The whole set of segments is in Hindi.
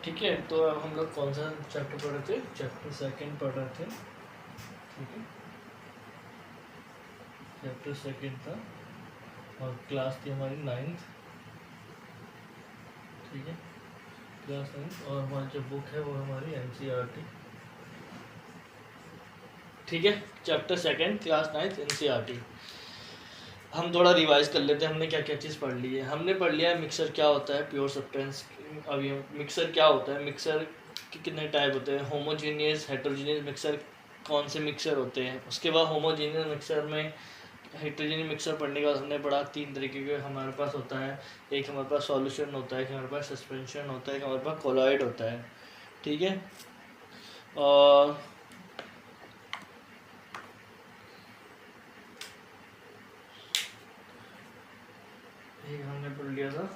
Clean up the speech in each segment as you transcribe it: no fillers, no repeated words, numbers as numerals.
ठीक है, तो अब हम लोग कौन सा चैप्टर पढ़ रहे थे? चैप्टर सेकंड पढ़ रहे थे। ठीक है, चैप्टर सेकंड था और क्लास थी हमारी 9th। ठीक है, क्लास 9th और हमारी जो बुक है वो हमारी NCERT। ठीक है, chapter second class 9th NCERT। हम थोड़ा रिवाइज कर लेते हैं हमने क्या क्या चीज़ पढ़ ली है। हमने पढ़ लिया है मिक्सर क्या होता है, प्योर सब्सटेंस। अभी मिक्सर क्या होता है, मिक्सर के कितने टाइप होते हैं, होमोजीनियस, हेटेरोजीनियस मिक्सर, कौन से मिक्सर होते हैं। उसके बाद होमोजीनियस मिक्सर में हेटेरोजीनियस मिक्सर पढ़ने के बाद हमने पढ़ा 3 तरीके के हमारे पास होता है। एक हमारे पास सॉल्यूशन होता है, एक हमारे पास सस्पेंशन होता है, एक हमारे पास कोलॉइड होता है। ठीक है, और ये हमने पढ़ लिया था।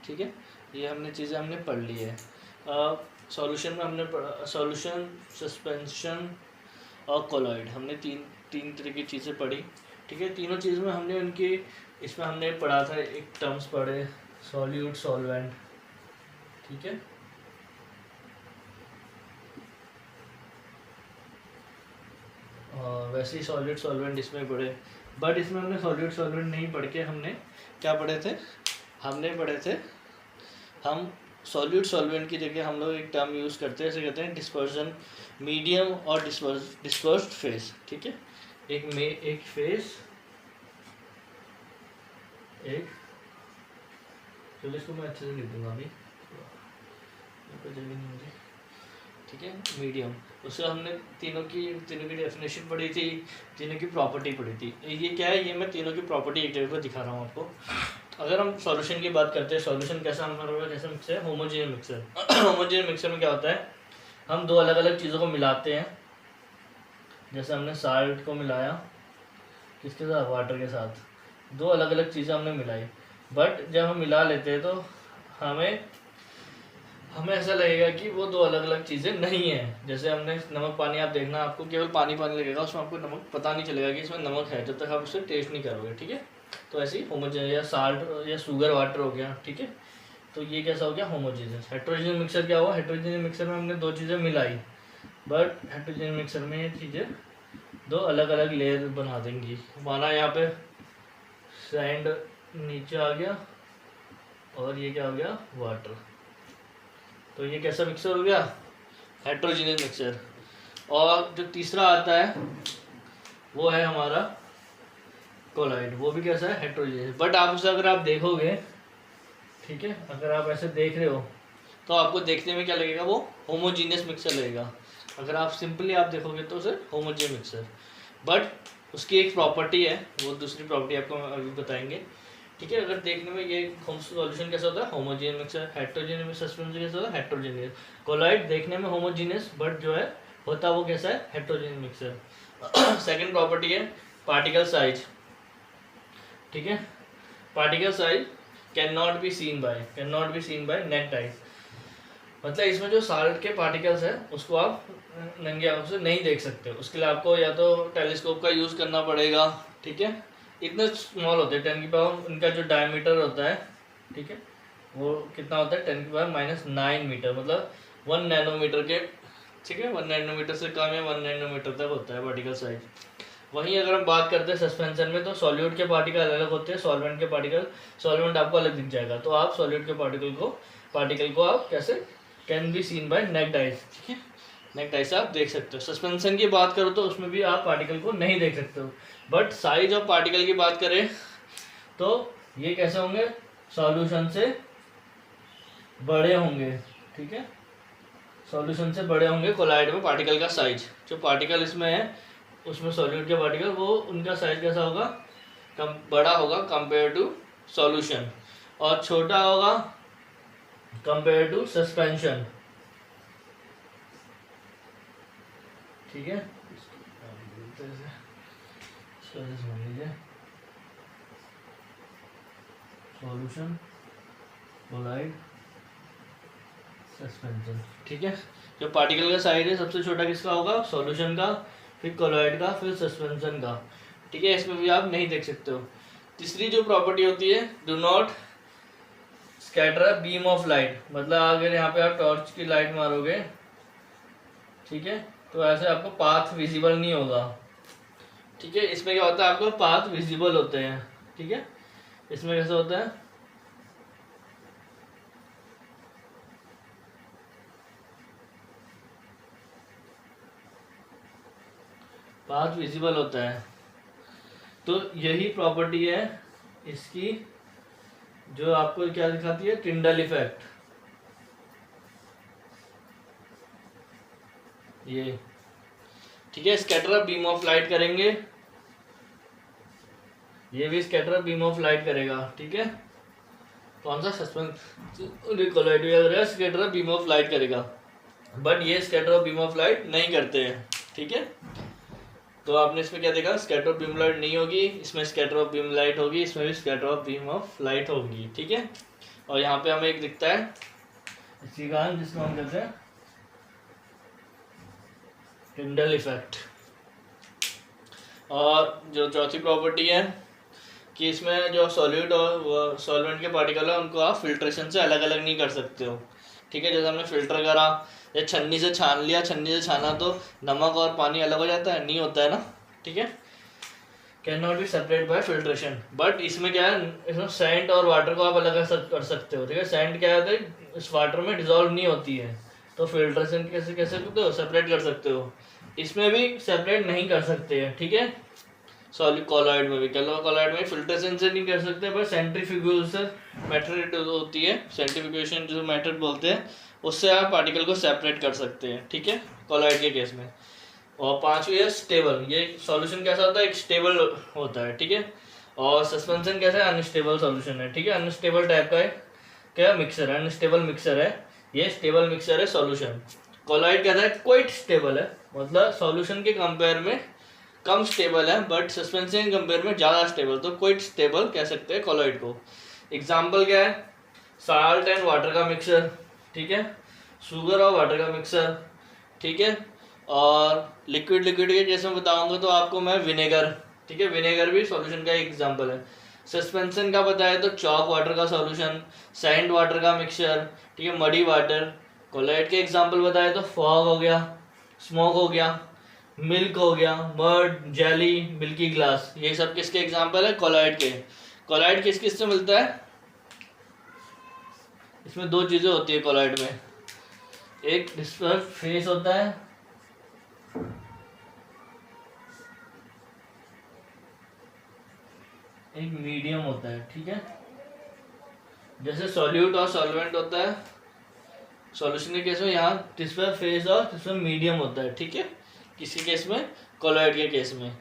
ठीक है, ये हमने चीज़ें हमने पढ़ ली है। सॉल्यूशन में हमने पढ़ा सॉल्यूशन, सस्पेंशन और कोलॉइड, हमने तीन तरह की चीज़ें पढ़ी। ठीक है, तीनों चीज़ में हमने उनकी, इसमें हमने पढ़ा था एक टर्म्स पढ़े, सॉल्यूट, सॉल्वेंट। ठीक है, और वैसे ही सॉल्यूट सॉल्वेंट इसमें पढ़े, बट इसमें हमने सॉल्यूट सॉल्वेंट नहीं पढ़ के हमने क्या पढ़े थे, हमने पढ़े थे हम सॉल्यूट सॉल्वेंट की जगह हम लोग एक टर्म यूज़ करते हैं, इसे कहते हैं डिस्पर्जन मीडियम और डिस्पर्स्ड फेस। ठीक है, एक फेस, एक, चलो इसको मैं अच्छे से लिख दूंगा अभी, जगह नहीं मुझे। ठीक है, मीडियम, उससे हमने तीनों की डेफिनेशन पढ़ी थी, तीनों की प्रॉपर्टी पढ़ी थी। ये क्या है, ये मैं तीनों की प्रॉपर्टी एक जगह पर दिखा रहा हूँ आपको। अगर हम सॉल्यूशन की बात करते हैं, सॉल्यूशन कैसा हमारा जैसे मिक्सर है, होमोजेनियस मिक्सर। होमोजेनियस मिक्सर में क्या होता है, हम दो अलग अलग चीज़ों को मिलाते हैं। जैसे हमने साल्ट को मिलाया किसके साथ, वाटर के साथ, दो अलग अलग चीज़ें हमने मिलाई। बट जब हम मिला लेते हैं तो हमें ऐसा लगेगा कि वो दो अलग अलग चीज़ें नहीं हैं। जैसे हमने नमक पानी, आप देखना आपको केवल पानी पानी लगेगा, उसमें आपको नमक पता नहीं चलेगा कि इसमें नमक है जब तक आप उसे टेस्ट नहीं करोगे। ठीक है, तो ऐसे ही होमोजेनियस, या साल्ट या शुगर वाटर हो गया। ठीक है, तो ये कैसा हो गया, होमोजेनियस। हेटेरोजेनियस मिक्सर क्या हुआ, हेटेरोजेनियस मिक्सर में हमने दो चीज़ें मिलाई, बट हेटेरोजेनियस मिक्सर में ये चीज़ें दो अलग अलग लेयर बना देंगी। माना यहाँ पे सैंड नीचे आ गया और ये क्या हो गया, वाटर, तो ये कैसा मिक्सर हो गया, हेटेरोजेनियस मिक्सर। और जो तीसरा आता है वो है हमारा कोलॉइड, वो भी कैसा है, हेटेरोजेनियस। बट आप उसे अगर आप देखोगे, ठीक है, अगर आप ऐसे देख रहे हो तो आपको देखने में क्या लगेगा, वो होमोजीनियस मिक्सर लगेगा। अगर आप सिंपली आप देखोगे तो उसे होमोजीनियस मिक्सर, बट उसकी एक प्रॉपर्टी है, वो दूसरी प्रॉपर्टी आपको अभी बताएंगे। ठीक है, अगर देखने में ये सॉल्यूशन कैसा होता है, होमोजीनियस मिक्सर, हेटेरोजेनियस सस्पेंशन कैसा होता है, हेटेरोजेनियस। कोलॉइड देखने में होमोजीनियस, बट जो है होता वो कैसा है, हेटेरोजेनियस मिक्सर। सेकंड प्रॉपर्टी है पार्टिकल साइज। ठीक है, particle size can not be seen by naked eyes. मतलब इसमें जो साल्ट के पार्टिकल्स है उसको आप नंगे आंखों से नहीं देख सकते, उसके लिए आपको या तो टेलीस्कोप का यूज़ करना पड़ेगा। ठीक है, इतने स्मॉल होते हैं, 10 की पावर, उनका जो डायमीटर होता है, ठीक है, वो कितना होता है, 10 की पावर -9 मीटर, मतलब 1 नैनोमीटर के। ठीक है, 1 नैनोमीटर से कम या 1 नैनोमीटर तक होता है पार्टिकल साइज। वहीं अगर हम बात करते हैं सस्पेंशन में, तो सॉल्यूट के पार्टिकल अलग होते हैं, सॉल्वेंट के पार्टिकल, सॉल्वेंट आपको अलग दिख जाएगा, तो आप सॉल्यूट के पार्टिकल को आप कैसे, can be seen by naked eyes. ठीक है, नेक्ड आइज से आप देख सकते हो। सस्पेंशन की बात करो तो उसमें भी आप पार्टिकल को नहीं देख सकते हो। बट साइज ऑफ पार्टिकल की बात करें तो ये कैसे होंगे, सॉल्यूशन से बड़े होंगे। ठीक है, सॉल्यूशन से बड़े होंगे कोलाइड में पार्टिकल का साइज। जो पार्टिकल इसमें है उसमें सॉल्यूट के पार्टिकल, वो उनका साइज कैसा होगा, बड़ा होगा कंपेयर टू सॉल्यूशन, और छोटा होगा कंपेयर टू सस्पेंशन। ठीक है, सॉल्यूशन, कोलाइड, सस्पेंशन। ठीक है, जो पार्टिकल का साइज है सबसे छोटा किसका होगा, सॉल्यूशन का, फिर कोलॉइड का, फिर सस्पेंशन का। ठीक है, इसमें भी आप नहीं देख सकते हो। तीसरी जो प्रॉपर्टी होती है, do not scatter beam of light, मतलब अगर यहाँ पे आप टॉर्च की लाइट मारोगे, ठीक है, तो ऐसे आपको पाथ विजिबल नहीं होगा, ठीक है। इसमें क्या होता है, आपको पाथ विजिबल होते हैं, ठीक है। इसमें कैसे होता है, पाथ विजिबल होता है। तो यही प्रॉपर्टी है इसकी जो आपको क्या दिखाती है, टिंडल इफेक्ट। ये ठीक है, स्कैटर बीम ऑफ लाइट करेंगे, ये भी स्कैटर बीम ऑफ लाइट करेगा, ठीक है। कौन सा suspense colloid scatter beam of light करेगा, बट ये स्कैटर बीम ऑफ लाइट नहीं करते हैं, ठीक है। तो आपने इसमें क्या देखा, स्कैटर बीम लाइट नहीं होगी, इसमें स्कैटर बीम लाइट होगी, इसमें भी स्कैटर बीम ऑफ लाइट होगी, ठीक है। और यहाँ पे हमें एक दिखता है इसी का, जिसको हम कहते हैं टिंडल इफेक्ट। और जो चौथी प्रॉपर्टी है कि इसमें जो सॉल्यूट और सॉल्वेंट के पार्टिकल है उनको आप फिल्ट्रेशन से अलग अलग नहीं कर सकते हो, ठीक है। जैसे हमने फिल्टर करा या छन्नी से छान लिया, छन्नी से छाना तो नमक और पानी अलग हो जाता है, नहीं होता है ना, ठीक है। Can not B separate by filtration. But इसमें क्या है, इसमें सैंड और वाटर को आप अलग कर सकते हो, ठीक है। सैंड क्या होता है, इस वाटर में डिजोल्व नहीं होती है, तो फिल्ट्रेशन कैसे कैसे करते हो, सेपरेट कर सकते हो। इसमें भी सेपरेट नहीं कर सकते हैं, ठीक है। सॉलिड कॉलॉइड में भी, कॉलॉइड में फिल्ट्रेशन से नहीं कर सकते, पर सेंट्रीफ्यूगेशन मेथड होती है, सेंट्रीफ्यूगेशन जो मेथड बोलते हैं, उससे आप पार्टिकल को सेपरेट कर सकते हैं, ठीक है, कॉलॉइड के केस में। और पांचवी है स्टेबल। ये सॉल्यूशन कैसा होता है, एक स्टेबल होता है, ठीक है। और सस्पेंशन कैसा है, अनस्टेबल सॉल्यूशन है, ठीक है। अनस्टेबल टाइप का है क्या, मिक्सर है, अनस्टेबल मिक्सर है, ये स्टेबल मिक्सर है सॉल्यूशन। कॉलॉइड कैसा है, क्वाइट स्टेबल है, मतलब सॉल्यूशन के कंपेयर में कम स्टेबल है, बट सस्पेंशन के कंपेयर में ज़्यादा स्टेबल, तो क्वाइट स्टेबल कह सकते हैं कॉलॉइड को। एग्जाम्पल क्या है, साल्ट एंड वाटर का मिक्सर, ठीक है, शुगर और वाटर का मिक्सर, ठीक है। और लिक्विड के जैसे मैं बताऊंगा तो आपको मैं विनेगर, ठीक है, विनेगर भी सॉल्यूशन का एक एग्जांपल है। सस्पेंशन का बताया तो चॉक वाटर का सॉल्यूशन, सैंड वाटर का मिक्सचर, ठीक है, मडी वाटर। कॉलॉइड के एग्जांपल बताए तो फॉग हो गया, स्मोक हो गया, मिल्क हो गया, मर्ड, जेली, मिल्की ग्लास, ये सब किसके एग्जांपल है, कॉलॉइड के। कॉलॉइड किस किस से मिलता है, इसमें दो चीज़ें होती है कॉलॉइड में, एक डिस्पर्स फेस होता है, एक मीडियम होता है, ठीक है। जैसे सॉल्यूट और सॉल्वेंट होता है सॉल्यूशन के केस में, यहाँ डिस्पर्स फेस और डिस्पर्स मीडियम होता है, ठीक है, किसी केस में, कॉलॉइड के केस में।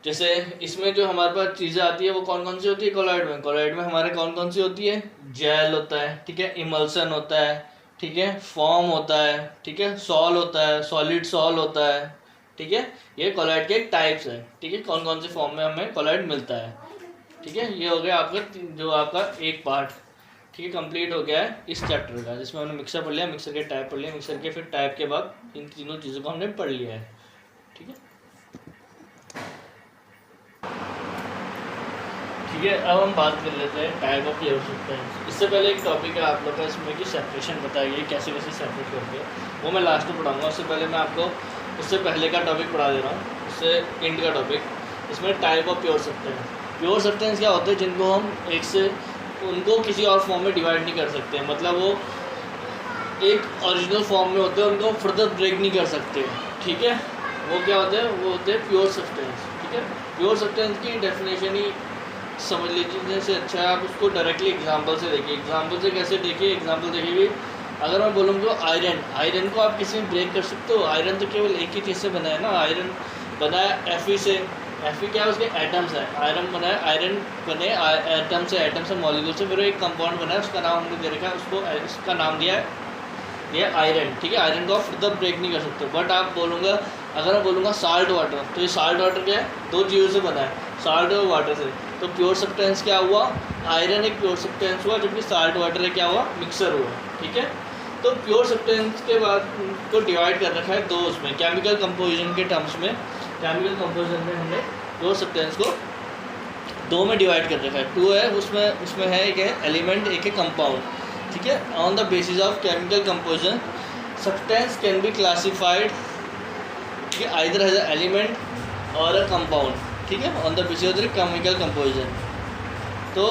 जैसे इसमें जो हमारे पास चीज़ें आती है वो कौन कौन सी होती है कॉलॉइड में, कॉलॉइड में हमारे कौन कौन सी होती है, जेल होता है, ठीक है, इमल्सन होता है, ठीक है, फॉर्म होता है, ठीक है, सॉल होता है, सॉलिड सॉल होता है, ठीक है। ये कॉलॉइड के टाइप्स है, ठीक है, कौन कौन से फॉर्म में हमें कॉलॉइड मिलता है, ठीक है। ये हो गया आपका जो आपका एक पार्ट, ठीक है, कंप्लीट हो गया है इस चैप्टर का, जिसमें हमने मिक्सर पढ़ लिया, मिक्सर के टाइप पढ़ लिया, मिक्सर के फिर टाइप के बाद इन तीनों चीज़ों को हमने पढ़ लिया है, ठीक है। ठीक है, अब हम बात कर लेते हैं टाइप ऑफ लेयर सब्सटेंस। इससे पहले एक टॉपिक है आप लोग का इसमें कि सेपरेशन बताइए कैसे कैसे सेपरेट करते हैं, वो मैं लास्ट में पढ़ाऊंगा। उससे पहले मैं आपको उससे पहले का टॉपिक पढ़ा दे रहा हूँ, उससे इंड का टॉपिक। इसमें type of pure substance, pure substance क्या होते हैं, जिनको हम एक से उनको किसी और फॉर्म में डिवाइड नहीं कर सकते, मतलब वो एक ओरिजिनल फॉर्म में होते हैं, उनको फर्दर ब्रेक नहीं कर सकते, ठीक है। वो क्या होते हैं, वो होते हैं प्योर सब्सटेंस, ठीक है। प्योर सब्सटेंस की डेफिनेशन ही समझ लीजिए से अच्छा है आप उसको डायरेक्टली एग्जांपल से देखिए। एग्जांपल से कैसे देखिए, एग्जांपल देखिए भी, अगर मैं बोलूँ तो आयरन को आप किसी में ब्रेक कर सकते हो, आयरन तो केवल एक ही चीज़ से बना है ना, आयरन बना है Fe से, Fe क्या है, उसके एटम्स है, आयरन बना है, आयरन बने एटम से मॉलिक्यूल से, फिर एक कंपाउंड बना है, उसका नाम हमने दे रखा है, उसका नाम दिया है ये आयरन, ठीक है। आयरन को आप फर्दर ब्रेक नहीं कर सकते। बट आप बोलूँगा, अगर मैं बोलूँगा साल्ट वाटर, तो ये साल्ट वाटर क्या है, दो चीज़ों से बना है, साल्ट और वाटर से, तो प्योर सब्सटेंस क्या हुआ, आयरन एक प्योर सब्सटेंस हुआ, जबकि साल्ट वाटर है क्या हुआ, मिक्सर हुआ, ठीक है। तो प्योर सब्सटेंस के बाद को डिवाइड कर रखा है दो उसमें, केमिकल कंपोजिशन के टर्म्स में, केमिकल कंपोजिशन में हमने प्योर सब्सटेंस को दो में डिवाइड कर रखा है, 2 है उसमें है एक है एलिमेंट एक है कंपाउंड, ठीक है। On the basis of chemical composition substance can be classified, ठीक है, आइदर एज अ एलिमेंट और अ कंपाउंड, ठीक है, on the basis of the chemical composition. तो